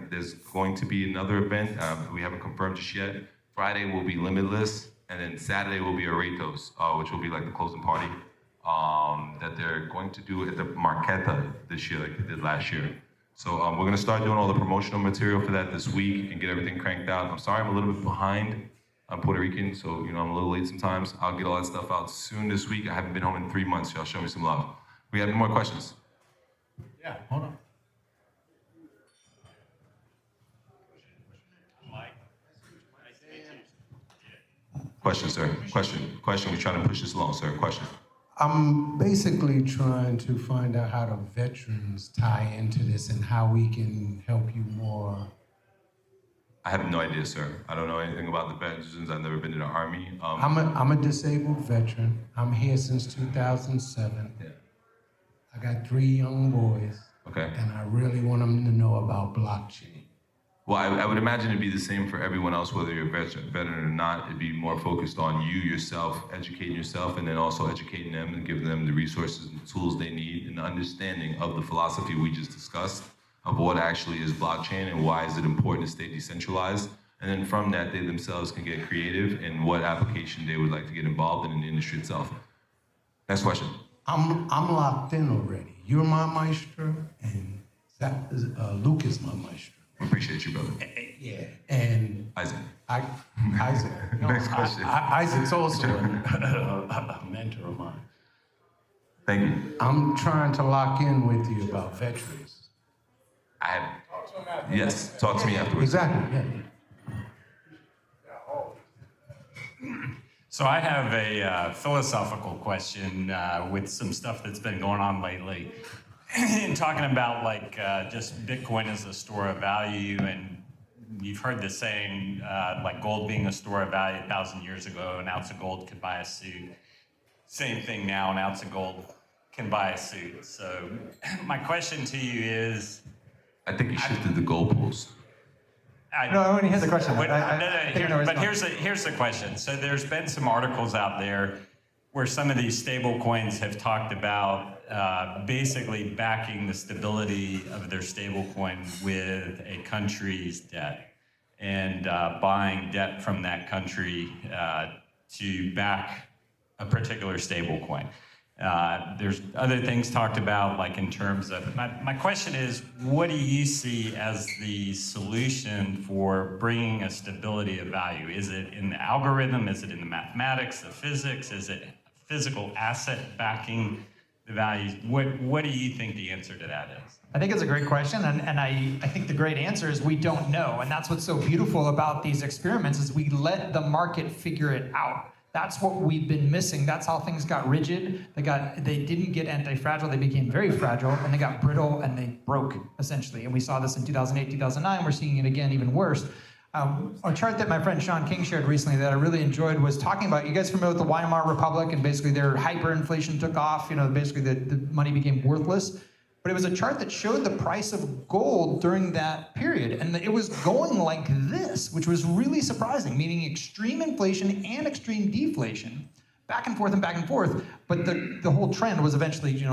there's going to be another event. We haven't confirmed just yet. Friday will be Limitless. And then Saturday will be Aretos, which will be like the closing party. that they're going to do at the Marqueta this year, like they did last year. So we're gonna start doing all the promotional material for that this week and get everything cranked out. I'm sorry I'm a little bit behind. I'm Puerto Rican, so I'm a little late sometimes. I'll get all that stuff out soon this week. I haven't been home in 3 months. Y'all show me some love. We have any more questions? Yeah, hold on. Question, sir. Question. We're trying to push this along, sir. Question. I'm basically trying to find out how the veterans tie into this and how we can help you more. I have no idea, sir. I don't know anything about the veterans. I've never been in the Army. I'm a disabled veteran. I'm here since 2007. Yeah. I got 3 young boys, Okay. and I really want them to know about blockchain. Well, I would imagine it'd be the same for everyone else, whether you're a veteran or not. It'd be more focused on you yourself, educating yourself, and then also educating them and giving them the resources and tools they need and the understanding of the philosophy we just discussed of what actually is blockchain and why is it important to stay decentralized. And then from that, they themselves can get creative in what application they would like to get involved in the industry itself. Next question. I'm locked in already. You're my maestro, and Luke is my maestro. I appreciate you, brother. Yeah, and Isaac. Isaac. Next question. Isaac's also a mentor of mine. Thank you. I'm trying to lock in with you about veterans. I have. Yes, talk to me afterwards. Exactly. Yeah. So I have a philosophical question with some stuff that's been going on lately. In talking about just Bitcoin as a store of value, and you've heard the saying like gold being a store of value 1,000 years ago, an ounce of gold could buy a suit. Same thing now, an ounce of gold can buy a suit. So my question to you is, I think you shifted the goalpost. No, I want to hear the question. Here's the question. So there's been some articles out there where some of these stable coins have talked about basically backing the stability of their stable coin with a country's debt and buying debt from that country to back a particular stable coin. There's other things talked about, like in terms of, my question is, what do you see as the solution for bringing a stability of value? Is it in the algorithm? Is it in the mathematics, the physics? Is it physical asset backing the values? What do you think the answer to that is? I think it's a great question, and I think the great answer is we don't know. And that's what's so beautiful about these experiments is we let the market figure it out. That's what we've been missing. That's how things got rigid. They didn't get anti-fragile. They became very fragile, and they got brittle, and they broke, essentially. And we saw this in 2008, 2009. We're seeing it again, even worse. A chart that my friend Sean King shared recently that I really enjoyed was talking about, you guys familiar with the Weimar Republic, and basically their hyperinflation took off, basically the money became worthless. But it was a chart that showed the price of gold during that period. And it was going like this, which was really surprising, meaning extreme inflation and extreme deflation, back and forth and back and forth. But the whole trend was eventually,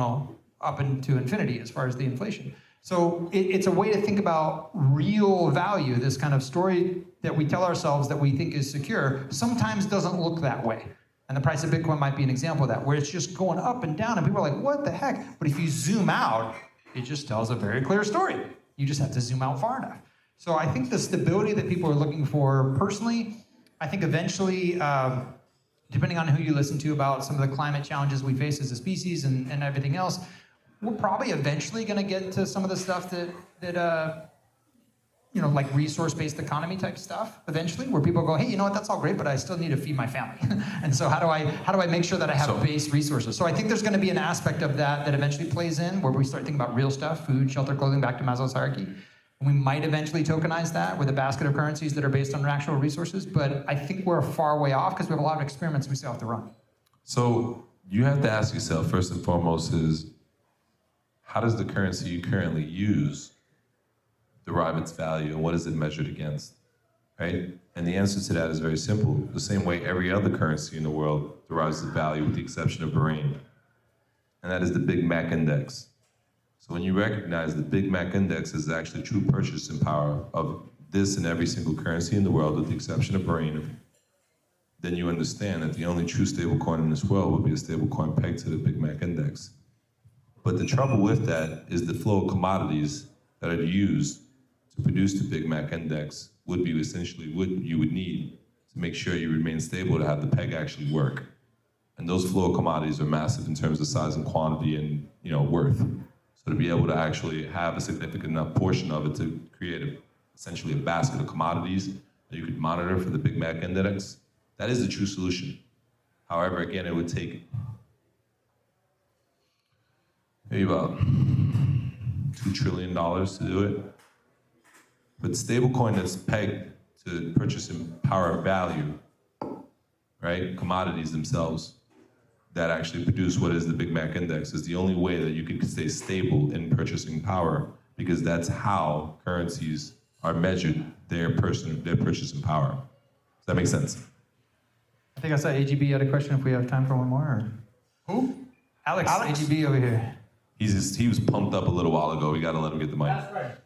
up into infinity as far as the inflation. So it's a way to think about real value. This kind of story that we tell ourselves that we think is secure sometimes doesn't look that way. And the price of Bitcoin might be an example of that, where it's just going up and down, and people are like, what the heck? But if you zoom out, it just tells a very clear story. You just have to zoom out far enough. So I think the stability that people are looking for, personally, I think eventually, depending on who you listen to about some of the climate challenges we face as a species and everything else, we're probably eventually going to get to some of the stuff that like resource-based economy type stuff eventually, where people go, hey, you know what, that's all great, but I still need to feed my family. And so how do I make sure that I have base resources? So I think there's going to be an aspect of that eventually plays in, where we start thinking about real stuff, food, shelter, clothing, back to Maslow's hierarchy. And we might eventually tokenize that with a basket of currencies that are based on actual resources, but I think we're a far way off because we have a lot of experiments we still have to run. So you have to ask yourself, first and foremost, is how does the currency you currently use derive its value, and what is it measured against, right? And the answer to that is very simple. The same way every other currency in the world derives its value, with the exception of Bahrain, and that is the Big Mac Index. So when you recognize the Big Mac Index is actually true purchasing power of this and every single currency in the world, with the exception of Bahrain, then you understand that the only true stablecoin in this world would be a stablecoin pegged to the Big Mac index. But the trouble with that is the flow of commodities that are used to produce the Big Mac index would be essentially what you would need to make sure you remain stable to have the peg actually work. And those flow of commodities are massive in terms of size and quantity and worth. So to be able to actually have a significant enough portion of it to create essentially a basket of commodities that you could monitor for the Big Mac index, that is the true solution. However, again, it would take maybe about $2 trillion to do it. But stablecoin that's pegged to purchasing power of value, right? Commodities themselves that actually produce what is the Big Mac index is the only way that you can stay stable in purchasing power, because that's how currencies are measured, their purchasing power. Does that make sense? I think I saw AGB had a question if we have time for one more. Or... Who? Alex, AGB over here. He was pumped up a little while ago. We got to let him get the mic. That's right.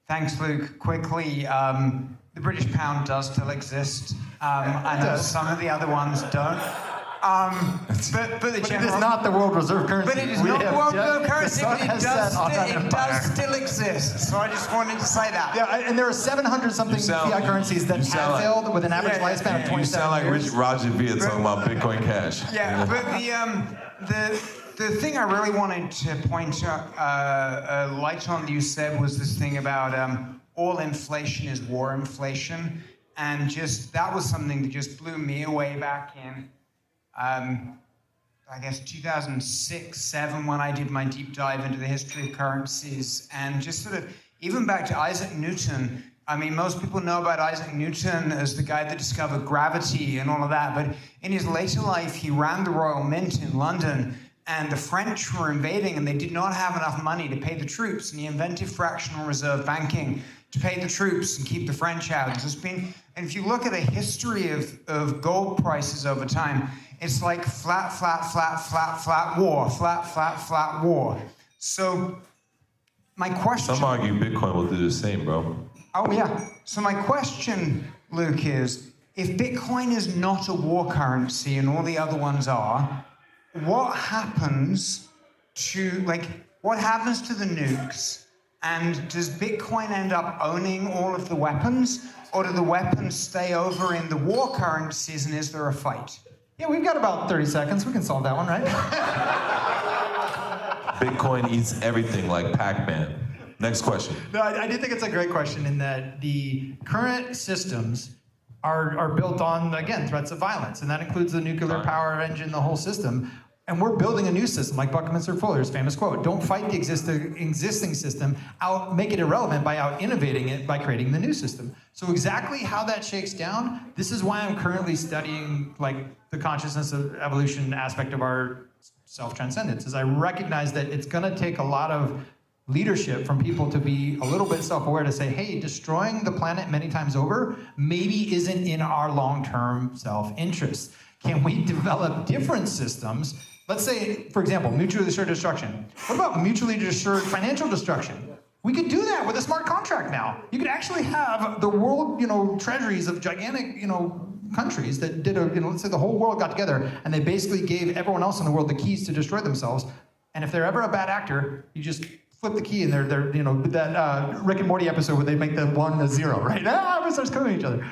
Thanks, Luke. Quickly, the British pound does still exist. I know some of the other ones don't. But the But it is not the world reserve currency. But it is We not have the world just- reserve the currency, sun but it has set on that does empire. still exist. So I just wanted to say that. Yeah, and there are 700 something You sound- fiat currencies that you have sound like- failed with an average Yeah, lifespan of yeah. 27 You sound like years. Rich Roger Villa talking about Bitcoin Cash. Yeah, but the thing I really wanted to point a light on that you said was this thing about all inflation is war inflation, and just that was something that just blew me away back in I guess 2006, 7 when I did my deep dive into the history of currencies, and just sort of even back to Isaac Newton. I mean, most people know about Isaac Newton as the guy that discovered gravity and all of that, but in his later life, he ran the Royal Mint in London, and the French were invading, and they did not have enough money to pay the troops, and he invented fractional reserve banking to pay the troops and keep the French out. And if you look at a history of gold prices over time, it's like flat, flat, flat, flat, flat, war, flat, flat, flat, war. So my question... Some argue Bitcoin will do the same, bro. Oh, yeah. So my question, Luke, is if Bitcoin is not a war currency and all the other ones are, what happens to the nukes? And does Bitcoin end up owning all of the weapons? Or do the weapons stay over in the war currencies, and is there a fight? Yeah, we've got about 30 seconds. We can solve that one, right? Bitcoin eats everything like Pac-Man. Next question. No, I do think it's a great question in that the current systems are built on, again, threats of violence, and that includes the nuclear power engine, the whole system. And we're building a new system, like Buckminster Fuller's famous quote: "Don't fight the existing system, make it irrelevant by out-innovating it by creating the new system." So exactly how that shakes down, this is why I'm currently studying the consciousness of evolution aspect of our self-transcendence, is I recognize that it's gonna take a lot of leadership from people to be a little bit self-aware to say, hey, destroying the planet many times over maybe isn't in our long-term self-interest. Can we develop different systems? Let's say, for example, mutually assured destruction. What about mutually assured financial destruction? We could do that with a smart contract now. You could actually have the world, treasuries of gigantic, countries that did let's say the whole world got together and they basically gave everyone else in the world the keys to destroy themselves. And if they're ever a bad actor, you just flip the key and they're that Rick and Morty episode where they make the 1 a 0, right? Everyone starts killing each other.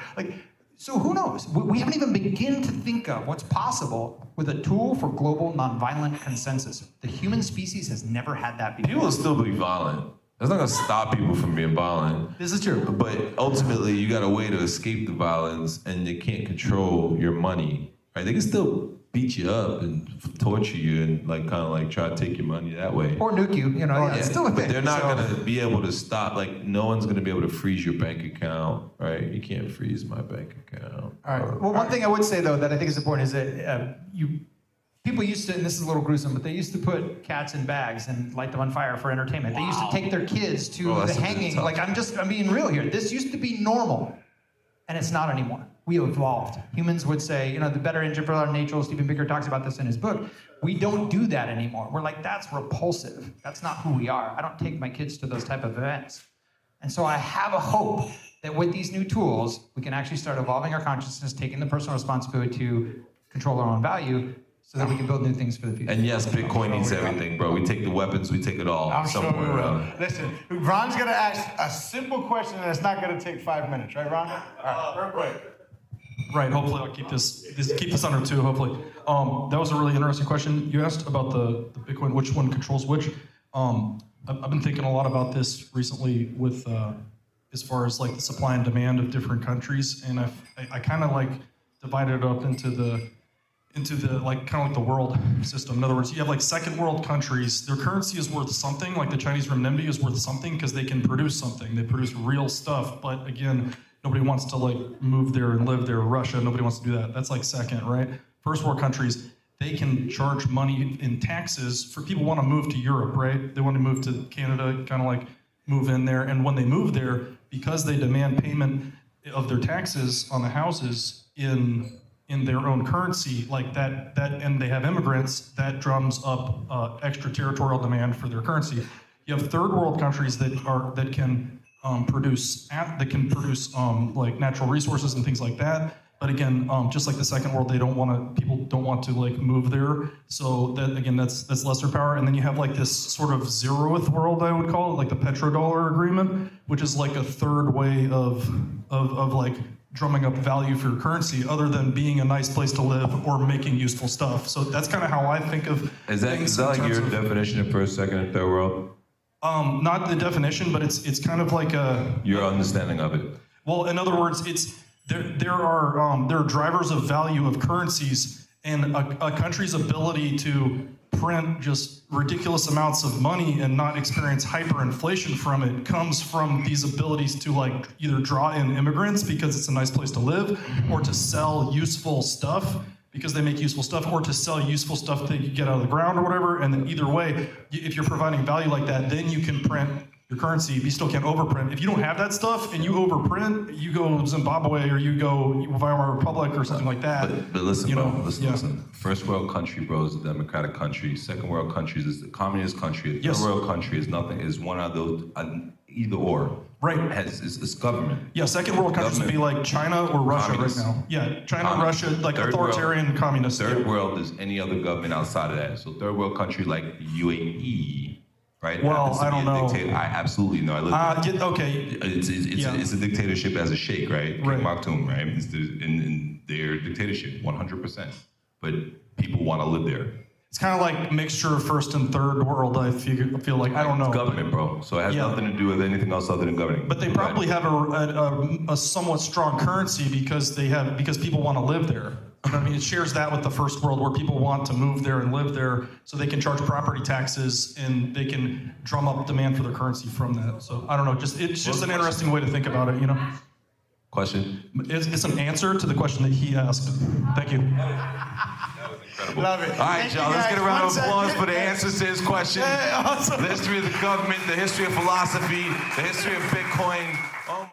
So who knows? We haven't even begun to think of what's possible with a tool for global nonviolent consensus. The human species has never had that before. People will still be violent. That's not gonna stop people from being violent. This is true. But ultimately, you got a way to escape the violence, and they can't control your money. Right? They can still beat you up and torture you and try to take your money that way. Or nuke you, it's still a thing. But they're not gonna be able to stop. No one's gonna be able to freeze your bank account, right? You can't freeze my bank account. All right. Well, one thing I would say though that I think is important is that people used to, and this is a little gruesome, but they used to put cats in bags and light them on fire for entertainment. They used to take their kids to the that's a bit hanging. tough. I'm being real here. This used to be normal, and it's not anymore. We evolved. Humans would say, the better engine for our nature. Stephen Bicker talks about this in his book. We don't do that anymore. We're like, that's repulsive. That's not who we are. I don't take my kids to those type of events. And so I have a hope that with these new tools, we can actually start evolving our consciousness, taking the personal responsibility to control our own value so that we can build new things for the future. And yes, Bitcoin needs everything, bro. We take the weapons, we take it all. I'm sure we somewhere will. around. Listen, Ron's gonna ask a simple question and it's not gonna take 5 minutes, right, Ron? All right, real quick. Right. Hopefully, I'll keep this under 2. Hopefully, that was a really interesting question. You asked about the Bitcoin, which one controls which. I've been thinking a lot about this recently with as far as like the supply and demand of different countries, and I kind of like divided it up into the like kind of like the world system. In other words, you have like second world countries. Their currency is worth something. Like the Chinese renminbi is worth something because they can produce something. They produce real stuff. But again, nobody wants to like move there and live there. Russia, nobody wants to do that. That's like second, right? First world countries, they can charge money in taxes for people who want to move to Europe, right? They want to move to Canada, kind of like move in there. And when they move there, because they demand payment of their taxes on the houses in their own currency, like that, and they have immigrants, that drums up extraterritorial demand for their currency. You have third world countries that can produce like natural resources and things like that. But again, just like the second world, people don't want to like move there. So that again, that's lesser power. And then you have like this sort of zeroth world, I would call it, like the petrodollar agreement, which is like a third way of like drumming up value for your currency, other than being a nice place to live or making useful stuff. So that's kind of how I think of Is that things like in terms your of- definition of first, second, and third world? Not the definition, but it's kind of like a. Your understanding of it. Well, in other words, there are drivers of value of currencies, and a country's ability to print just ridiculous amounts of money and not experience hyperinflation from it comes from these abilities to like either draw in immigrants because it's a nice place to live, or to sell useful stuff because they make useful stuff, or to sell useful stuff that you get out of the ground or whatever. And then either way, if you're providing value like that, then you can print your currency. You still can't overprint. If you don't have that stuff and you overprint, you go Zimbabwe or you go Weimar Republic or something like that. But listen, you bro. know, Listen. First world country, bro, is a democratic country. Second world country is a communist country. Yes. Third world country is nothing. Is one of those either or. Right. It's government. Yeah, second world countries would be like China or Russia Communist. right now. Yeah, China, Communist. Russia, like Third world. authoritarian communist. Third Yeah. world is any other government outside of that. So third world country like UAE, right? Well, happens to I be don't a know. dictator. I absolutely know. I live Okay. It's a dictatorship as a sheikh, right? King Right. Maktoum, right? It's in their dictatorship, 100%. But people want to live there. It's kind of like mixture of first and third world. I feel like I don't know. It's government, bro. So it has Yeah. nothing to do with anything else other than governing. But they probably have a somewhat strong currency because people want to live there. You know what I mean? It shares that with the first world where people want to move there and live there, so they can charge property taxes and they can drum up demand for their currency from that. So I don't know. It's just an interesting way to think about it. You know, Question? it's an answer to the question that he asked. Thank you. Love it. All right, Thank you, y'all, let's guys. get a round of One applause second. for the answers to his question. Hey, awesome. The history of the government, the history of philosophy, the history of Bitcoin. Oh my